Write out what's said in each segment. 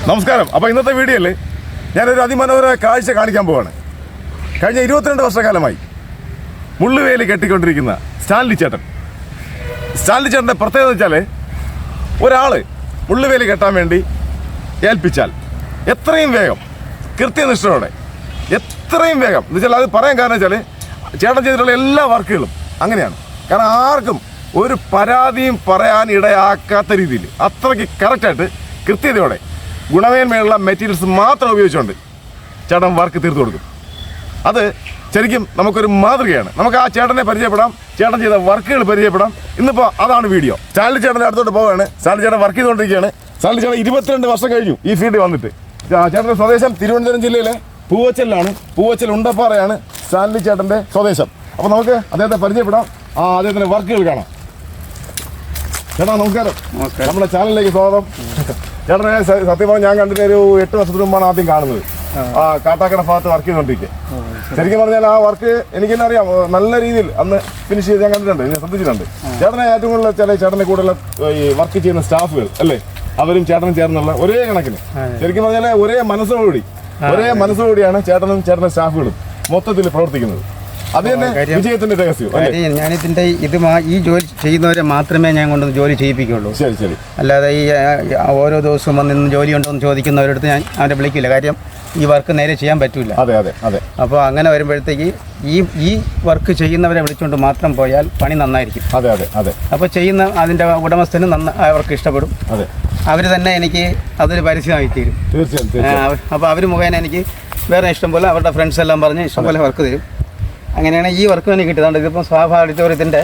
നമസ്കാരം. അപ്പോൾ ഇന്നത്തെ വീഡിയോയിൽ ഞാനൊരു അതിമനോഹര കാഴ്ച കാണിക്കാൻ പോവാണ്. കഴിഞ്ഞ 22 വർഷക്കാലമായി മുള്ളുവേലി കെട്ടിക്കൊണ്ടിരിക്കുന്ന സ്റ്റാൻലി ചേട്ടൻ്റെ പ്രത്യേകത വെച്ചാൽ ഒരാൾ മുള്ളുവേലി കെട്ടാൻ വേണ്ടി ഏൽപ്പിച്ചാൽ എത്രയും വേഗം കൃത്യനിഷ്ഠയോടെ എത്രയും വേഗം എന്ന് വെച്ചാൽ അത് പറയാൻ കാരണം വെച്ചാൽ ചേട്ടൻ ചെയ്തിട്ടുള്ള എല്ലാ വർക്കുകളും അങ്ങനെയാണ്. കാരണം ആർക്കും ഒരു പരാതിയും പറയാൻ ഇടയാക്കാത്ത രീതിയിൽ അത്രയ്ക്ക് കറക്റ്റായിട്ട് കൃത്യതയോടെ ഗുണമേന്മയുള്ള മെറ്റീരിയൽസ് മാത്രം ഉപയോഗിച്ചുകൊണ്ട് ചേട്ടൻ വർക്ക് തീർത്തു കൊടുക്കും. അത് ശരിക്കും നമുക്കൊരു മാതൃകയാണ്. നമുക്ക് ആ ചേട്ടനെ പരിചയപ്പെടാം, ചേട്ടൻ ചെയ്ത വർക്കുകൾ പരിചയപ്പെടാം. ഇന്നിപ്പോൾ അതാണ് വീഡിയോ. സ്റ്റാൻലി ചേട്ടൻ്റെ അടുത്തോട്ട് പോവുകയാണ്. സ്റ്റാൻലി ചേട്ടൻ വർക്ക് ചെയ്തുകൊണ്ടിരിക്കുകയാണ്. സ്റ്റാൻലി ചേട്ടൻ 22 വർഷം കഴിഞ്ഞു ഈ ഫീൽഡിൽ വന്നിട്ട്. ചേട്ടൻ്റെ സ്വദേശം തിരുവനന്തപുരം ജില്ലയിലെ പൂവച്ചലിലാണ്. പൂവച്ചൽ ഉണ്ടപ്പാറയാണ് സ്റ്റാൻലി ചേട്ടൻ്റെ സ്വദേശം. അപ്പോൾ നമുക്ക് അദ്ദേഹത്തെ പരിചയപ്പെടാം, അദ്ദേഹത്തിൻ്റെ വർക്കുകൾ കാണാം. ചേട്ടാ നമസ്കാരം. നമ്മുടെ ചാനലിലേക്ക് സ്വാഗതം. ചേട്ടനെ സത്യം പറഞ്ഞാൽ ഞാൻ കണ്ടിട്ട് ഒരു 8 വർഷത്തിന് മുമ്പാണ് ആദ്യം കാണുന്നത്. കാട്ടാക്കട ഭാഗത്ത് വർക്ക് ചെയ്തുകൊണ്ടിരിക്കുക. ശരിക്കും പറഞ്ഞാൽ ആ വർക്ക് എനിക്ക് തന്നെ അറിയാം, നല്ല രീതിയിൽ അന്ന് ഫിനിഷ് ചെയ്ത് ഞാൻ കണ്ടിട്ടുണ്ട്, ഞാൻ ശ്രദ്ധിച്ചിട്ടുണ്ട്. ചേട്ടനെ ഏറ്റവും കൂടുതൽ ചില ചേട്ടനെ കൂടുതൽ ഈ വർക്ക് ചെയ്യുന്ന സ്റ്റാഫുകൾ അല്ലേ, അവരും ചേട്ടനും ചേർന്നുള്ള ഒരേ കണക്കിന് ശരിക്കും പറഞ്ഞാൽ ഒരേ മനസ്സോടുകൂടിയാണ് ചേട്ടൻ്റെ സ്റ്റാഫുകളും മൊത്തത്തിൽ പ്രവർത്തിക്കുന്നത്. അത് തന്നെ വിജയത്തിന്റെ രഹസ്യം. ഞാനിതിന്റെ ഈ ജോലി ചെയ്യുന്നവരെ മാത്രമേ ഞാൻ കൊണ്ട് ജോലി ചെയ്യിപ്പിക്കുള്ളൂ. ശരി ശരി. അല്ലാതെ ഈ ഓരോ ദിവസവും വന്ന് ഇന്ന് ജോലി ഉണ്ടോ എന്ന് ചോദിക്കുന്നവരടുത്ത് ഞാൻ അവരെ വിളിക്കില്ല. കാര്യം ഈ വർക്ക് നേരെ ചെയ്യാൻ പറ്റില്ല. അതെ അതെ അതെ. അപ്പോൾ അങ്ങനെ വരുമ്പോഴത്തേക്ക് ഈ വർക്ക് ചെയ്യുന്നവരെ വിളിച്ചുകൊണ്ട് മാത്രം പോയാൽ പണി നന്നായിരിക്കും. അതെ അതെ അതെ. അപ്പോൾ ചെയ്യുന്ന അതിൻ്റെ ഉടമസ്ഥന് അവർക്ക് ഇഷ്ടപ്പെടും. അതെ. അവർ തന്നെ എനിക്ക് അതൊരു പരസ്യമായി തീരും. തീർച്ചയായും. അപ്പോൾ അവർ മുഖേന എനിക്ക് വേറെ ഇഷ്ടം പോലെ അവരുടെ ഫ്രണ്ട്സ് എല്ലാം പറഞ്ഞ് ഇഷ്ടം പോലെ വർക്ക് തരും. അങ്ങനെയാണ് ഈ വർക്ക് എനിക്ക് കിട്ടുന്നുണ്ട്. ഇതിപ്പോൾ സ്വാഭ ഓഡിറ്റോറിയത്തിൻ്റെ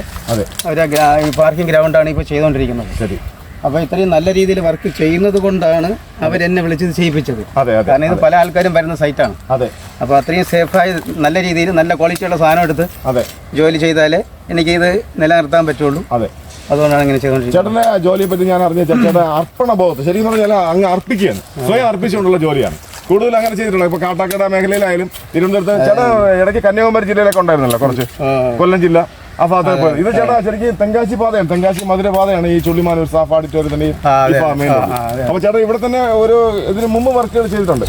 ഒരു ഈ പാർക്കിംഗ് ഗ്രൗണ്ടാണ് ഇപ്പോൾ ചെയ്തുകൊണ്ടിരിക്കുന്നത്. ശരി. അപ്പോൾ ഇത്രയും നല്ല രീതിയിൽ വർക്ക് ചെയ്യുന്നത് കൊണ്ടാണ് അവരെന്നെ വിളിച്ചത് ചെയ്യിപ്പിച്ചത്. കാരണം ഇത് പല ആൾക്കാരും വരുന്ന സൈറ്റാണ്. അപ്പോൾ അത്രയും സേഫായി നല്ല രീതിയിൽ നല്ല ക്വാളിറ്റിയുള്ള സാധനം എടുത്ത് ജോലി ചെയ്താലേ എനിക്കിത് നിലനിർത്താൻ പറ്റുള്ളൂ. അതുകൊണ്ടാണ് ഇങ്ങനെ ചെയ്തുകൊണ്ടിരിക്കുന്നത്. ചേട്ടൻ്റെ ജോലിയെ പറ്റി ഞാൻ അറിഞ്ഞ ചേട്ടൻ്റെ അർപ്പണബോധം ശരിക്കും പറഞ്ഞാൽ അങ്ങ് അർപ്പിക്കുകയാണ്, സ്വയം അർപ്പിച്ചുകൊണ്ടുള്ള ജോലിയാണ് കൂടുതൽ അങ്ങനെ ചെയ്തിട്ടുള്ളത്. ഇപ്പൊ കാട്ടാക്കട മേഖലയിലായാലും തിരുവനന്തപുരത്ത് ചേട്ടാ ഇടയ്ക്ക് കന്യാകുമാരി ജില്ലയിലൊക്കെ ഉണ്ടായിരുന്നല്ലോ, കുറച്ച് കൊല്ലം ജില്ല ആ ഭാഗത്ത്. ഇത് ചേട്ടാ ശരിക്കും തെങ്കാശി പാതയാണ്, തെങ്കാശി മധുര പാതയാണ് ഈ ചുള്ളിമാനൂർ സ്റ്റാഫ് ഓഡിറ്റോറിയത്തിന്റെ. അപ്പൊ ചേട്ടാ ഇവിടെ തന്നെ ഒരു ഇതിന് മുമ്പ് വർക്കുകൾ ചെയ്തിട്ടുണ്ട്.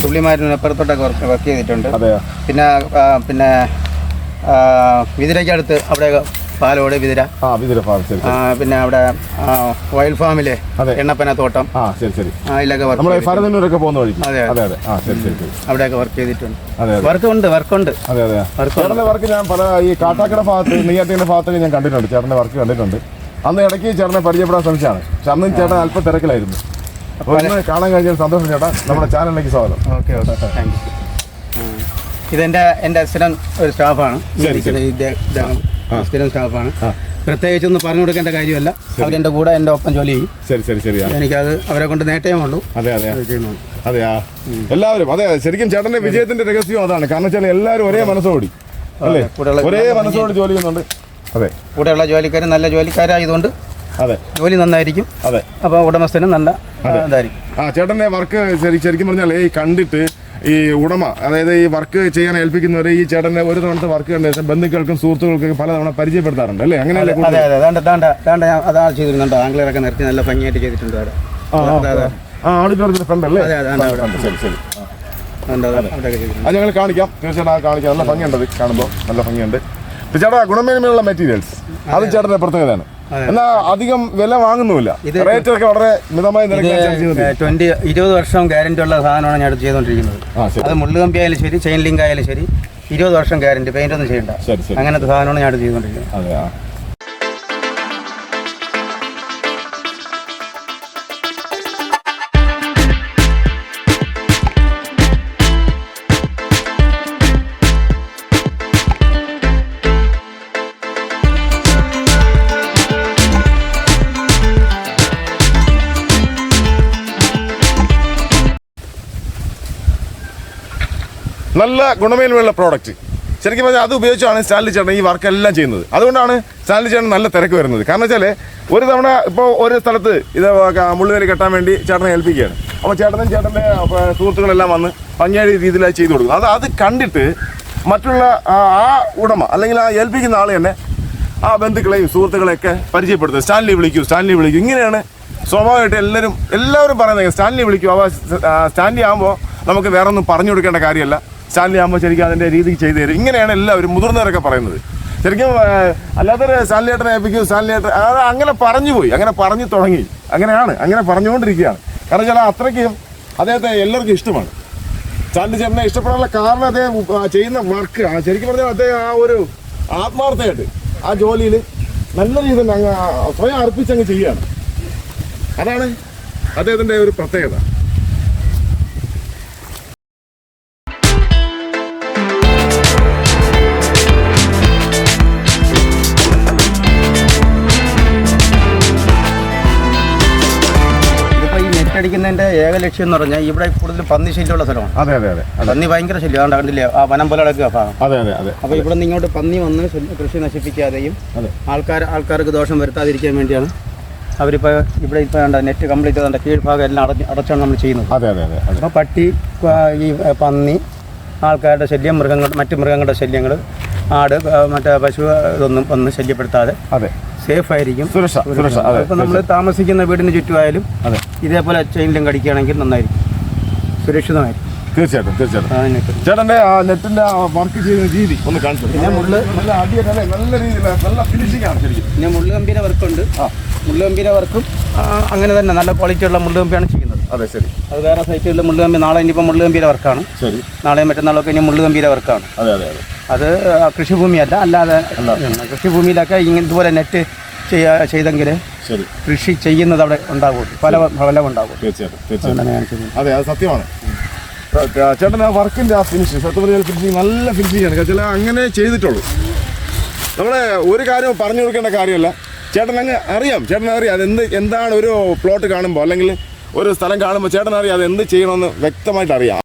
ചുള്ളിമാനൂരിനപ്പുറത്തോട്ടൊക്കെ വർക്ക് ചെയ്തിട്ടുണ്ട്. പിന്നെ വിതിരയ്ക്കടുത്ത് അവിടെ പാലോട് വിതിര, പിന്നെ അവിടെ ഓയിൽ ഫാമിലെ എണ്ണപ്പന തോട്ടം, അതിലൊക്കെ അവിടെയൊക്കെ വർക്ക് ചെയ്തിട്ടുണ്ട്. വർക്കുണ്ട്. വർക്ക് ഞാൻ പല ഈ കാട്ടാക്കട ഭാഗത്ത് നെയ്യാറ്റിന്റെ ഭാഗത്തൊക്കെ ഞാൻ കണ്ടിട്ടുണ്ട്, ചേട്ടന്റെ വർക്ക് കണ്ടിട്ടുണ്ട്. അന്ന് ഇടയ്ക്ക് ചേട്ടനെ പരിചയപ്പെടാൻ ശ്രമിച്ചാണ്, പക്ഷെ അന്നും ചേട്ടൻ അല്പം തിരക്കിലായിരുന്നു. അപ്പോൾ ഇന്ന് കാണാൻ കഴിഞ്ഞ സന്തോഷം ചേട്ടാ. നമ്മുടെ ചാനലിലേക്ക് സ്വാഗതം. Okay thank you. ഇതെന്റെ സ്ഥിരം ഒരു സ്റ്റാഫാണ്, സ്ഥിരം സ്റ്റാഫാണ്. പ്രത്യേകിച്ചൊന്നും പറഞ്ഞു കൊടുക്കേണ്ട കാര്യമല്ല, അവരെന്റെ കൂടെ എന്റെ ഒപ്പം ജോലി ചെയ്യും. ശരി. എനിക്കത് അവരെ കൊണ്ട് നേട്ടമുള്ളൂ. അതെയാ എല്ലാവരും അതെ. ശരിക്കും ചേട്ടന്റെ വിജയത്തിന്റെ രഹസ്യം അതാണ്. കാരണം വെച്ചാൽ എല്ലാവരും ഒരേ മനസ്സോടി അല്ലേ, ഒരേ മനസ്സോടി ജോലി ചെയ്യുന്നുണ്ട്. അതെ, കൂടെയുള്ള ജോലിക്കാർ നല്ല ജോലിക്കാരായതുകൊണ്ട് ജോലി നന്നായിരിക്കും. അപ്പൊ ഉടമസ്ഥനും നല്ല ഇതായിരിക്കും. ചേട്ടന്റെ വർക്ക് ശരിക്കും പറഞ്ഞാൽ ഈ കണ്ടിട്ട് ഈ ഉടമ, അതായത് ഈ വർക്ക് ചെയ്യാൻ ഏൽപ്പിക്കുന്നവരെ ഈ ചേട്ടന്റെ ഒരു തവണത്തെ വർക്ക് കണ്ട ശേഷം ബന്ധുക്കൾക്കും സുഹൃത്തുക്കൾക്കും പലതവണ പരിചയപ്പെടുത്താറുണ്ട് അല്ലേ, അങ്ങനെയല്ലേ? അതാണ് ചെയ്തിരുന്നുണ്ട്. ആംഗ്ലറൊക്കെ നിർത്തി നല്ല ഭംഗിയായിട്ട് ചെയ്തിട്ടുണ്ട്. ഓഡിറ്റോറിയത്തിന്റെ ഫ്രണ്ട് അല്ലേ? ശരി. അത് ഞങ്ങൾ കാണിക്കാം, തീർച്ചയായിട്ടും കാണിക്കാം. നല്ല ഭംഗിയുണ്ട്, കാണുമ്പോൾ നല്ല ഭംഗിയുണ്ട്. ചേട്ടാ ഗുണമേന്മയുള്ള മെറ്റീരിയൽസ് അത് ചേട്ടന്റെ പ്രത്യേകതയാണ്. എന്നാൽ അധികം വില വാങ്ങുന്നുമില്ല, റേറ്റ് ഒക്കെ വളരെ മിതമായ നിരക്കിലാണ്. 20 വർഷം ഗ്യാരണ്ടി ഉള്ള സാധനമാണ് ഞാൻ ചെയ്തുകൊണ്ടിരിക്കുന്നത്. അത് മുള്ളു കമ്പി ആയാലും ശരി, ചെയിൻ ലിങ്ക് ആയാലും ശരി, 20 വർഷം ഗ്യാരണ്ടി, പെയിന്റ് ഒന്നും ചെയ്യണ്ട, അങ്ങനത്തെ സാധനമാണ് ഞാൻ ചെയ്തുകൊണ്ടിരിക്കുന്നത്. നല്ല ഗുണമേന്മയുള്ള പ്രോഡക്റ്റ് ശരിക്കും പറഞ്ഞാൽ അത് ഉപയോഗിച്ചാണ് സ്റ്റാൻലി ചേട്ടൻ ഈ വർക്കെല്ലാം ചെയ്യുന്നത്. അതുകൊണ്ടാണ് സ്റ്റാൻലി ചേട്ടൻ നല്ല തിരക്ക് വരുന്നത്. കാരണം വെച്ചാൽ ഒരു തവണ ഇപ്പോൾ ഒരു സ്ഥലത്ത് ഇത് മുള്ളുവേലി കെട്ടാൻ വേണ്ടി ചേട്ടനെ ഏൽപ്പിക്കുകയാണ്. അപ്പോൾ ചേട്ടൻ്റെ സുഹൃത്തുക്കളെല്ലാം വന്ന് ഭംഗിയായ രീതിയിൽ ചെയ്തു കൊടുക്കും. അത് കണ്ടിട്ട് മറ്റുള്ള ആ ഉടമ അല്ലെങ്കിൽ ആ ഏൽപ്പിക്കുന്ന ആൾ തന്നെ ആ ബന്ധുക്കളെയും സുഹൃത്തുക്കളെയൊക്കെ പരിചയപ്പെടുത്തുക. സ്റ്റാൻലി വിളിക്കൂ. ഇങ്ങനെയാണ് സ്വാഭാവികമായിട്ട് എല്ലാവരും പറയുന്നത് സ്റ്റാൻലി വിളിക്കും. അപ്പോൾ സ്റ്റാൻലി ആകുമ്പോൾ നമുക്ക് വേറെ ഒന്നും പറഞ്ഞു കൊടുക്കേണ്ട കാര്യമല്ല. സ്റ്റാൻലി ആകുമ്പോൾ ശരിക്കും അതിൻ്റെ രീതിക്ക് ചെയ്തു തരും. ഇങ്ങനെയാണ് എല്ലാവരും മുതിർന്നവരൊക്കെ പറയുന്നത്. ശരിക്കും അല്ലാത്തൊരു സ്റ്റാൻലി ഏട്ടനെ ഏൽപ്പിക്കും. സ്റ്റാൻലി ഏട്ടൻ അത് അങ്ങനെ പറഞ്ഞു പോയി, അങ്ങനെ പറഞ്ഞു തുടങ്ങി, അങ്ങനെ പറഞ്ഞുകൊണ്ടിരിക്കുകയാണ്. കാരണം വെച്ചാൽ അത്രയ്ക്കും അദ്ദേഹത്തെ എല്ലാവർക്കും ഇഷ്ടമാണ്. സ്റ്റാൻലി ചേട്ടനെ ഇഷ്ടപ്പെടാനുള്ള കാരണം അദ്ദേഹം ചെയ്യുന്ന വർക്ക് ശരിക്കും പറഞ്ഞാൽ അദ്ദേഹം ആ ഒരു ആത്മാർത്ഥമായിട്ട് ആ ജോലിയിൽ നല്ല രീതിയിൽ അങ്ങ് സ്വയം അർപ്പിച്ചങ്ങ് ചെയ്യുകയാണ്. അതാണ് അദ്ദേഹത്തിൻ്റെ ഒരു പ്രത്യേകത. അടിക്കുന്നതിന്റെ ഏക ലക്ഷ്യം എന്ന് പറഞ്ഞാൽ ഇവിടെ കൂടുതൽ പന്നി ശല്യമുള്ള സ്ഥലമാണ്. അതെ അതെ അതെ. പന്നി ഭയങ്കര ശല്യം. അതുകൊണ്ട് കണ്ടില്ലേ ആ വനം പോലെ കിടക്കുക ഭാഗം. അതെ അതെ അതെ. അപ്പോൾ ഇവിടെ നിന്ന് ഇങ്ങോട്ട് പന്നി വന്ന് കൃഷി നശിപ്പിക്കാതെയും ആൾക്കാർക്ക് ദോഷം വരുത്താതിരിക്കാൻ വേണ്ടിയാണ് അവരിപ്പോൾ ഇവിടെ ഇപ്പോൾ നെറ്റ് കംപ്ലീറ്റ് ചെയ്ത കീഴ്ഭാഗം എല്ലാം അടച്ചാണ് നമ്മൾ ചെയ്യുന്നത്. അതെ അതെ അതെ. അപ്പോൾ പട്ടി, ഈ പന്നി, ആൾക്കാരുടെ ശല്യം, മറ്റ് മൃഗങ്ങളുടെ ശല്യങ്ങൾ, ആട്, മറ്റേ പശു ഇതൊന്നും ഒന്ന് ശല്യപ്പെടുത്താതെ അതെ സേഫ് ആയിരിക്കും. സുരക്ഷ. ഇപ്പോൾ നമ്മൾ താമസിക്കുന്ന വീടിന് ചുറ്റുമായാലും ഇതേപോലെ ചെയിനിലും കടിക്കുകയാണെങ്കിൽ നന്നായിരിക്കും, സുരക്ഷിതമായിരിക്കും. തീർച്ചയായിട്ടും. ചേട്ടൻ്റെ ആ നെറ്റിൻ്റെ വർക്ക് ചെയ്യുന്ന രീതി ഒന്ന് കാണിച്ചു. പിന്നെ നല്ല അടിയല്ലേ, നല്ല രീതിയിൽ നല്ല ഫിനിഷിംഗ് ആണ് ശരിക്കും. പിന്നെ മുള്ളുകമ്പീര വർക്കുണ്ട്. മുള്ളുകമ്പീര വർക്കും അങ്ങനെ തന്നെ നല്ല ക്വാളിറ്റിയുള്ള മുള്ളുകമ്പിയാണ് ചെയ്യുന്നത്. അതെ ശരി. അത് വേറെ സൈറ്റുകളിൽ മുള്ളുകമ്പി, നാളെ ഇനിയിപ്പോൾ മുള്ളുകമ്പീര വർക്കാണ്. ശരി. നാളെയും മറ്റന്നാളൊക്കെ ഇനി മുള്ളുകമ്പീര വർക്കാണ്. അതെ അതെ അതെ. അത് കൃഷിഭൂമിയല്ല, അല്ലാതെ കൃഷിഭൂമിയിലൊക്കെ ഇതുപോലെ നെറ്റ് ചെയ്തെങ്കിൽ കൃഷി ചെയ്യുന്നത് അവിടെ ഉണ്ടാകും, ഫലം ഉണ്ടാകും. തീർച്ചയായിട്ടും. അതെ, അത് സത്യമാണ്. ചേട്ടൻ ആ വർക്കിൻ്റെ ആ ഫിനിഷിങ് സത്യം പറഞ്ഞാൽ ഫിനിഷിങ് നല്ല ഫിനിഷിംഗ് ആണ്. ചില അങ്ങനെ ചെയ്തിട്ടുള്ളൂ. നമ്മളെ ഒരു കാര്യം പറഞ്ഞു കൊടുക്കേണ്ട കാര്യമല്ല. ചേട്ടൻ അറിയാം എന്താണ് ഒരു പ്ലോട്ട് കാണുമ്പോൾ അല്ലെങ്കിൽ ഒരു സ്ഥലം കാണുമ്പോൾ ചേട്ടൻ അറിയാം അത് എന്ത് ചെയ്യണമെന്ന് വ്യക്തമായിട്ട് അറിയാം.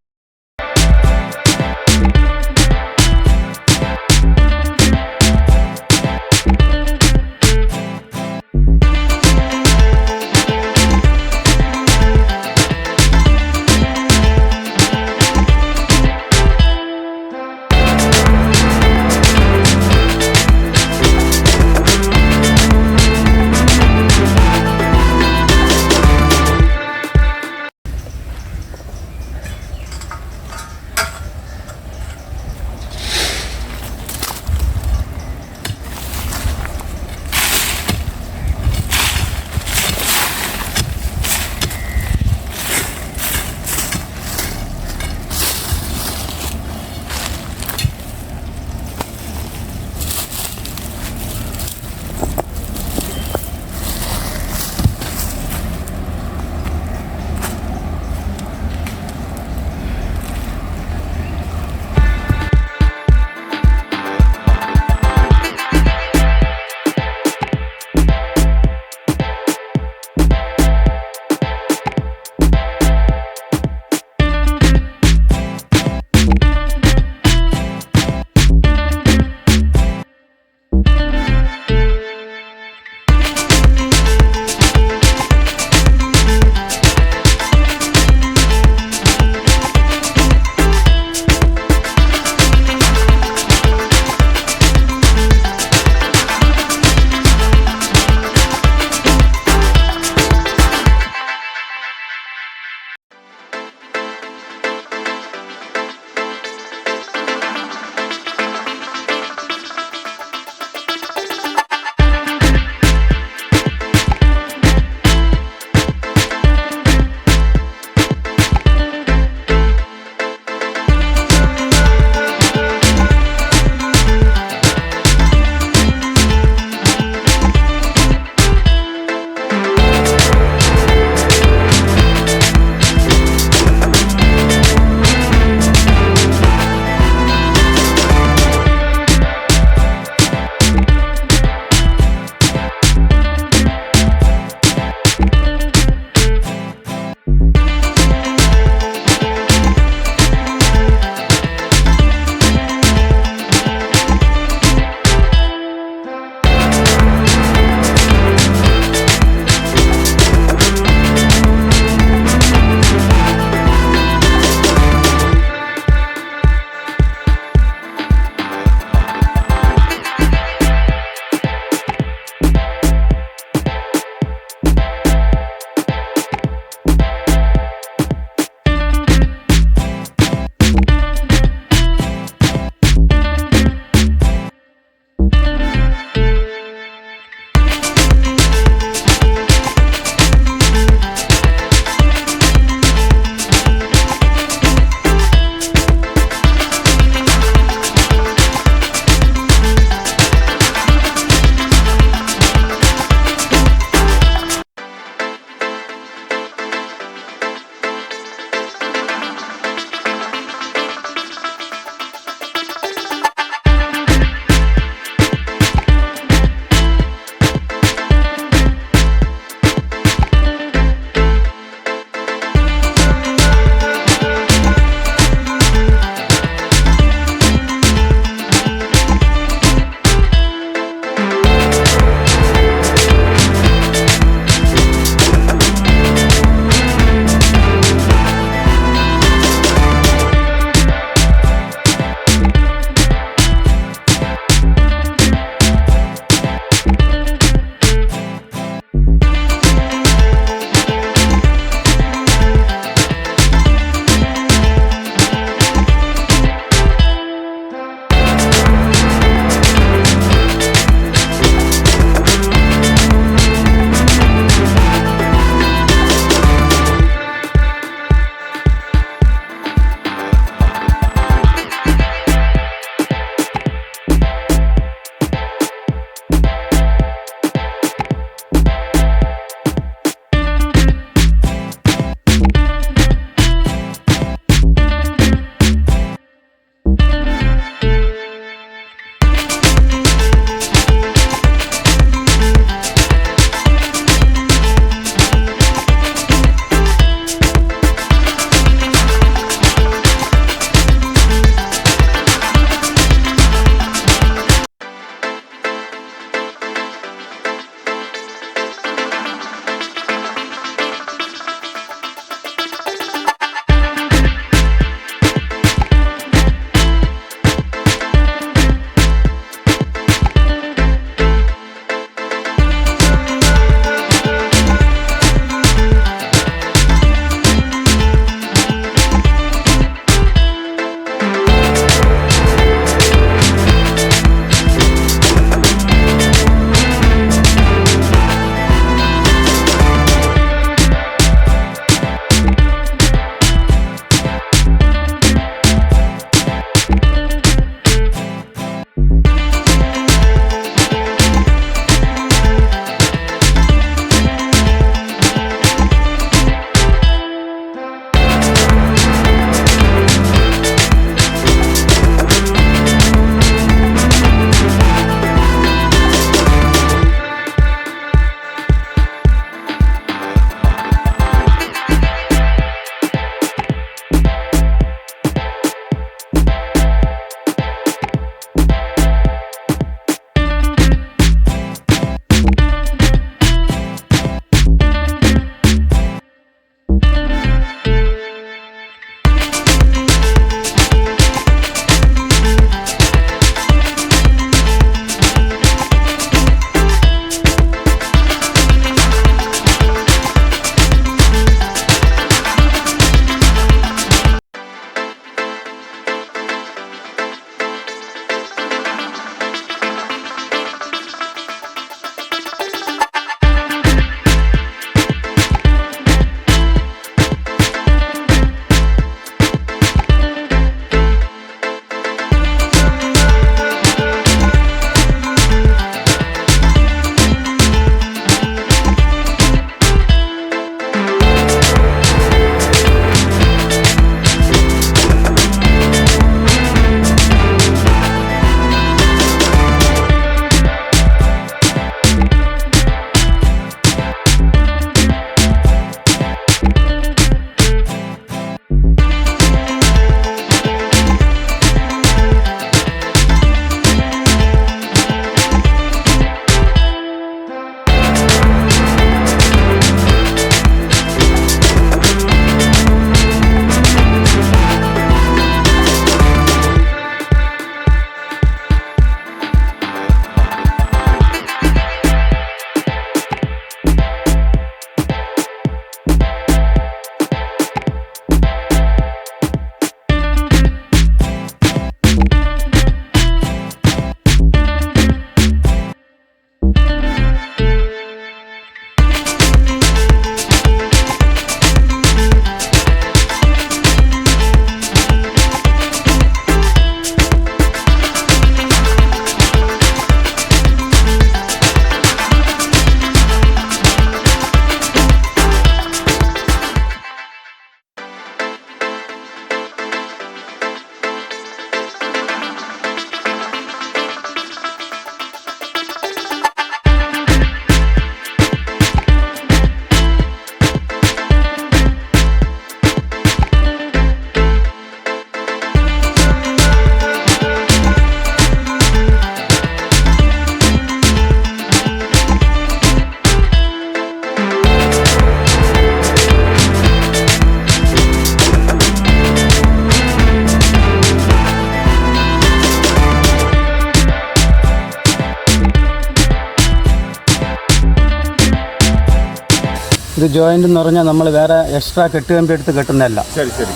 ഇത് ജോയിൻ്റ് എന്ന് പറഞ്ഞാൽ നമ്മൾ വേറെ എക്സ്ട്രാ കെട്ടുകമ്പി എടുത്ത് കെട്ടുന്നതല്ല. ശരി ശരി.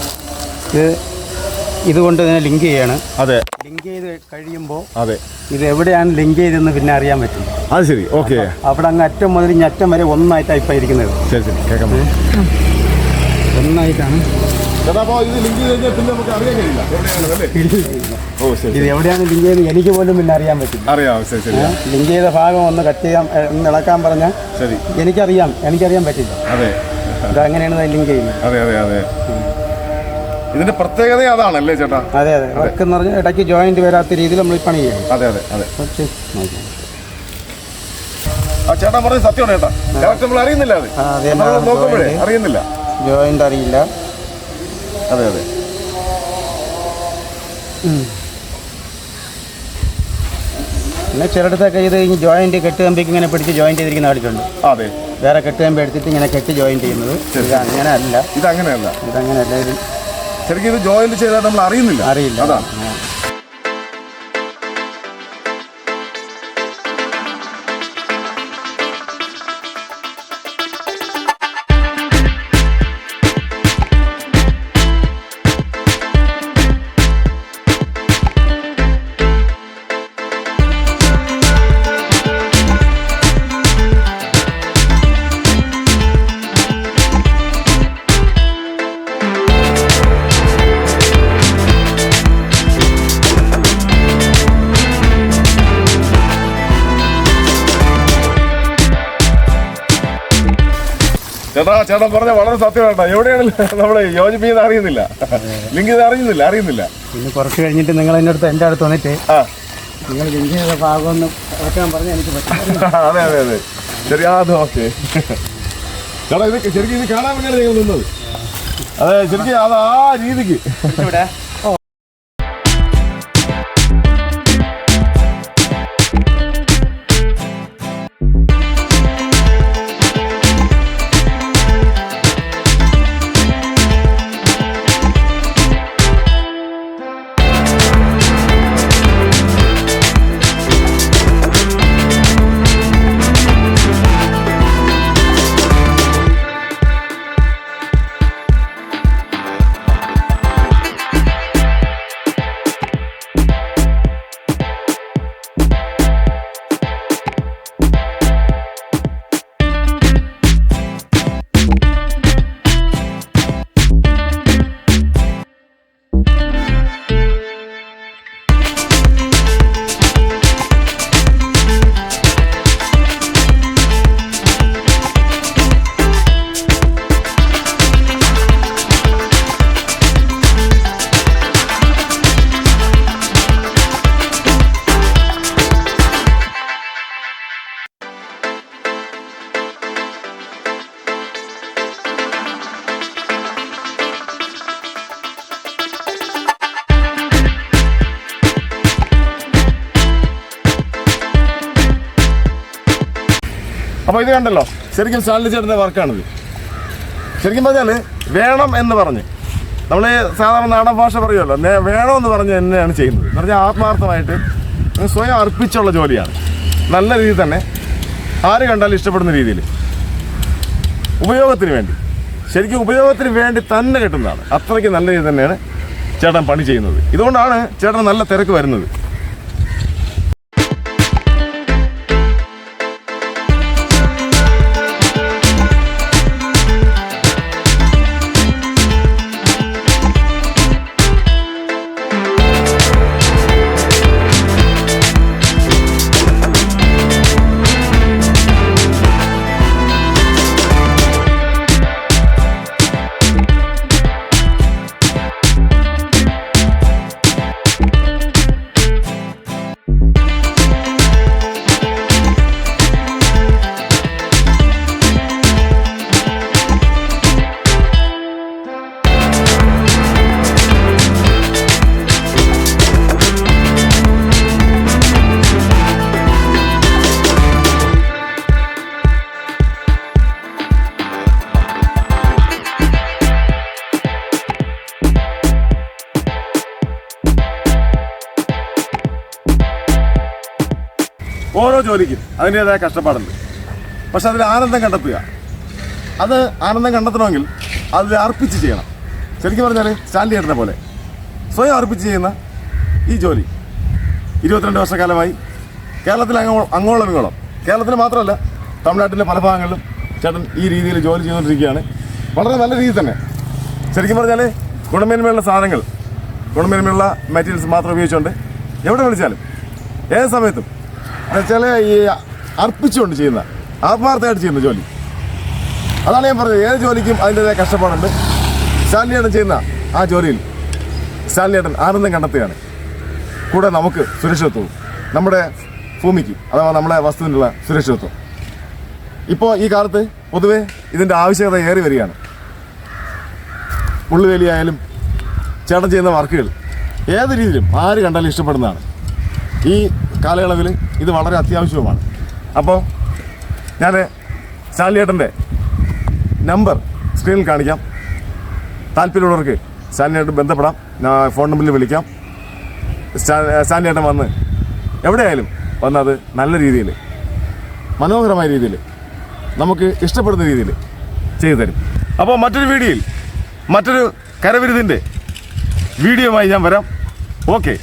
ഇതുകൊണ്ട് ഇതിനെ ലിങ്ക് ചെയ്യാണ്. അതെ. ലിങ്ക് ചെയ്ത് കഴിയുമ്പോൾ അതെ ഇത് എവിടെയാണ് ലിങ്ക് ചെയ്തെന്ന് പിന്നെ അറിയാൻ പറ്റും. അത് ശരി. ഓക്കെ. അവിടെ അങ്ങ് അറ്റം മുതൽ ഇനി അറ്റം വരെ ഒന്നായിട്ടാണ് ഇപ്പം ഇരിക്കുന്നത്. ശരി ശരി. കേൾക്കാം. ഒന്നായിട്ടാണ് ഇത് ലിങ്ക് ചെയ്ത് പിന്നെ നമുക്ക് അറിയാൻ കഴിയില്ല ഇത് എവിടെയാണ് ലിങ്ക് ചെയ്ത് എനിക്ക് പോലും പിന്നെ അറിയാൻ പറ്റും. അറിയാം. ശരി ശരി. ലിങ്ക് ചെയ്ത ഭാഗം ഒന്ന് കട്ട് ചെയ്യാൻ ഒന്ന് ഇളക്കാൻ പറഞ്ഞാൽ ശരി എനിക്കറിയാൻ പറ്റില്ല. അതെ. ഇത് അങ്ങനെയാണ് ലിങ്ക് ചെയ്യുന്നത്. അതെ അതെ അതെ. ഇതിന്റെ പ്രത്യേകത അതാണല്ലേ ചേട്ടാ? അതെ അതെ. വർക്ക് എന്ന് പറഞ്ഞാൽ ഇടയ്ക്ക് ജോയിന്റ് വരാത്ത രീതിയിൽ നമ്മൾ പണി ചെയ്യണം. അതെ അതെ അതെ. ആ ചേട്ടാ പറഞ്ഞ സത്യമാണ് ചേട്ടാ. നമ്മൾ അറിയുന്നില്ല. അത് നോക്കുമ്പോഴേ അറിയുന്നില്ല. ജോയിന്റ് അറിയില്ല. അതെ അതെ. പിന്നെ ചിലയിടത്തൊക്കെ ഇത് ഈ ജോയിന്റ് കെട്ടുകമ്പിക്ക് ഇങ്ങനെ പിടിച്ച് ജോയിന്റ് ചെയ്തിരിക്കുന്ന കണ്ടിട്ടുണ്ട്. അതെ. വേറെ കെട്ടുകമ്പി എടുത്തിട്ട് ഇങ്ങനെ കെട്ടി ജോയിന്റ് ചെയ്യുന്നത്. ഇത് അങ്ങനെയല്ല. ഇതങ്ങനെയല്ല. ഇതങ്ങനെയല്ല. ശരിക്കും ഇത് ജോയിന്റ് ചെയ്താൽ നമ്മൾ അറിയില്ല. അതാണ്. ചേട്ടൻ പറഞ്ഞ വളരെ സത്യമാണ്. എവിടെയാണല്ലോ നമ്മള് യോജിപ്പിക്കുന്നത് അറിയുന്നില്ല. ലിങ്ക് ചെയ്ത് അറിയുന്നില്ല. പിന്നെ കുറച്ച് കഴിഞ്ഞിട്ട് നിങ്ങൾ എൻ്റെ അടുത്ത് വന്നിട്ട് നിങ്ങൾ ലിങ്ക് ചെയ്ത ഭാഗം ഒന്ന് ഇറക്കാൻ പറഞ്ഞാൽ എനിക്ക് പറ്റും. അതെ അതെ അതെ. ശരി. അത് ഓക്കെ ചേട്ടാ. ഇത് ശരിക്കും ഇത് കാണാൻ വേണ്ടിയാണ് നിങ്ങൾ നിന്നത്. അതെ ശരിക്കും അത് ആ രീതിക്ക്. ഇവിടെ അപ്പോൾ ഇത് കണ്ടല്ലോ, ശരിക്കും സ്റ്റാൻലി ചേട്ടൻ്റെ വർക്കാണിത്. ശരിക്കും പറഞ്ഞാൽ വേണം എന്ന് പറഞ്ഞ് നമ്മൾ സാധാരണ നാടൻ ഭാഷ പറയുമല്ലോ, വേണമെന്ന് പറഞ്ഞ് തന്നെയാണ് ചെയ്യുന്നത്. എന്ന് പറഞ്ഞാൽ ആത്മാർത്ഥമായിട്ട് സ്വയം അർപ്പിച്ചുള്ള ജോലിയാണ്. നല്ല രീതിയിൽ തന്നെ ആര് കണ്ടാലും ഇഷ്ടപ്പെടുന്ന രീതിയിൽ ഉപയോഗത്തിന് വേണ്ടി, ശരിക്കും ഉപയോഗത്തിന് വേണ്ടി തന്നെ കിട്ടുന്നതാണ്. അത്രയ്ക്ക് നല്ല രീതിയിൽ തന്നെയാണ് ചേട്ടൻ പണി ചെയ്യുന്നത്. ഇതുകൊണ്ടാണ് ചേട്ടൻ നല്ല തിരക്ക് വരുന്നത്. ഓരോ ജോലിക്കും അതിൻ്റേതായ കഷ്ടപ്പാടുണ്ട്. പക്ഷെ അതിൽ ആനന്ദം കണ്ടെത്തുക, അത് ആനന്ദം കണ്ടെത്തണമെങ്കിൽ അത് അർപ്പിച്ച് ചെയ്യണം. ശരിക്കും പറഞ്ഞാൽ സ്റ്റാൻലി ചേട്ടനെ പോലെ സ്വയം അർപ്പിച്ച് ചെയ്യുന്ന ഈ ജോലി 22 വർഷക്കാലമായി കേരളത്തിൽ അങ്ങോളം ഇങ്ങോളം, കേരളത്തിൽ മാത്രമല്ല തമിഴ്നാട്ടിലെ പല ഭാഗങ്ങളിലും ചേട്ടൻ ഈ രീതിയിൽ ജോലി ചെയ്തുകൊണ്ടിരിക്കുകയാണ്. വളരെ നല്ല രീതിയിൽ തന്നെ. ശരിക്കും പറഞ്ഞാൽ ഗുണമേന്മയുള്ള സാധനങ്ങൾ, ഗുണമേന്മയുള്ള മെറ്റീരിയൽസ് മാത്രം ഉപയോഗിച്ചുകൊണ്ട് എവിടെ വിളിച്ചാലും ഏത് സമയത്തും എന്നുവെച്ചാൽ ഈ അർപ്പിച്ചുകൊണ്ട് ചെയ്യുന്ന, ആത്മാർത്ഥമായിട്ട് ചെയ്യുന്ന ജോലി. അതാണ് ഞാൻ പറഞ്ഞത്, ഏത് ജോലിക്കും അതിൻ്റെതായ കഷ്ടപ്പാടുണ്ട്. സ്റ്റാൻലി ചേട്ടൻ ചെയ്യുന്ന ആ ജോലിയിൽ സ്റ്റാൻലി ചേട്ടൻ ആനന്ദം കണ്ടെത്തുകയാണ്. കൂടെ നമുക്ക് സുരക്ഷിതത്വവും, നമ്മുടെ ഭൂമിക്ക് അഥവാ നമ്മുടെ വസ്തുവിനുള്ള സുരക്ഷിതത്വം. ഇപ്പോൾ ഈ കാലത്ത് പൊതുവെ ഇതിൻ്റെ ആവശ്യകത ഏറി വരികയാണ്. മുള്ളുവേലിയായാലും ചേട്ടൻ ചെയ്യുന്ന വർക്കുകൾ ഏത് രീതിയിലും ആര് കണ്ടാലും ഇഷ്ടപ്പെടുന്നതാണ്. ഈ കാലയളവിൽ ഇത് വളരെ അത്യാവശ്യവുമാണ്. അപ്പോൾ ഞാൻ സ്റ്റാൻലി ചേട്ടൻ്റെ നമ്പർ സ്ക്രീനിൽ കാണിക്കാം. താല്പര്യമുള്ളവർക്ക് സ്റ്റാൻലി ചേട്ടൻ ബന്ധപ്പെടാം. ഫോൺ നമ്പറിൽ വിളിക്കാം. സ്റ്റാൻലി ചേട്ടൻ വന്ന് എവിടെയായാലും വന്നത് നല്ല രീതിയിൽ, മനോഹരമായ രീതിയിൽ, നമുക്ക് ഇഷ്ടപ്പെടുന്ന രീതിയിൽ ചെയ്തു തരും. അപ്പോൾ മറ്റൊരു വീഡിയോയിൽ മറ്റൊരു കരവിരുതിൻ്റെ വീഡിയോയുമായി ഞാൻ വരാം. ഓക്കെ.